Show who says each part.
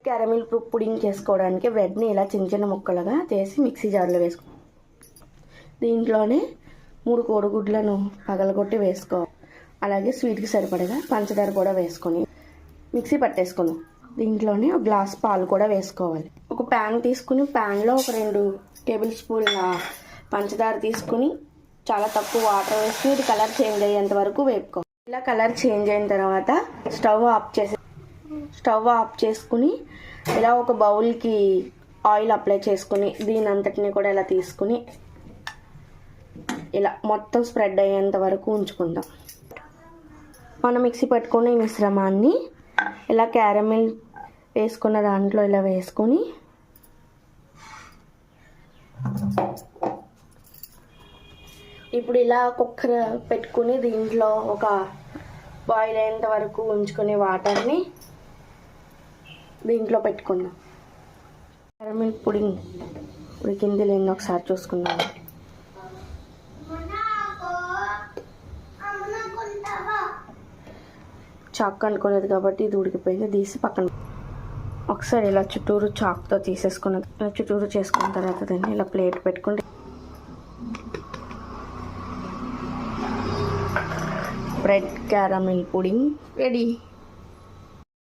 Speaker 1: Caramel pudding చేసుకోవడానికి బ్రెడ్ని ఇలా చిన్న చిన్న ముక్కలుగా చేసి మిక్సీ జార్లో వేసుకో. దీంట్లోనే 3 కోడిగుడ్లను పగలగొట్టి వేసుకోవాలి. అలాగే స్వీట్కి సరిపడగా పంచదార కూడా వేసుకొని మిక్సీ పట్టేసుకుని దీంట్లోనే ఒక గ్లాస్ పాలు కూడా వేసుకోవాలి. ఒక ప్యాన్ తీసుకుని ప్యాన్లో ఒక 2 టేబుల్ స్పూన్ల పంచదార తీసుకుని చాలా తక్కువ వాటర్ వేసి ఇది కలర్ చేంజ్ అయ్యేంత వరకు వేపుకోవాలి. ఇలా కలర్ చేంజ్ అయిన తర్వాత స్టవ్ ఆఫ్ చేసుకుని ఇలా ఒక బౌల్కి ఆయిల్ అప్లై చేసుకుని దీని అంతటిని కూడా ఇలా తీసుకుని ఇలా మొత్తం స్ప్రెడ్ అయ్యేంత వరకు ఉంచుకుందాం. మనం మిక్సీ పట్టుకుని ఈ మిశ్రమాన్ని ఇలా క్యారమిల్ వేసుకున్న దాంట్లో ఇలా వేసుకొని ఇప్పుడు ఇలా కుక్కర్ పెట్టుకుని దీంట్లో ఒక బాయిల్ అయ్యేంత వరకు ఉంచుకునే వాటర్ని దీంట్లో పెట్టుకుందాం. క్యారమిల్ పుడింగ్ ఉడికింది లేని ఒకసారి చూసుకుందాం. చాక్ అనుకోలేదు కాబట్టి ఇది ఉడికిపోయింది. తీసి పక్కన ఒకసారి ఇలా చుట్టూరు చాక్తో తీసేసుకున్న చుట్టూరు చేసుకున్న తర్వాత దాన్ని ఇలా ప్లేట్ పెట్టుకుంటే బ్రెడ్ క్యారమిల్ పుడింగ్ రెడీ.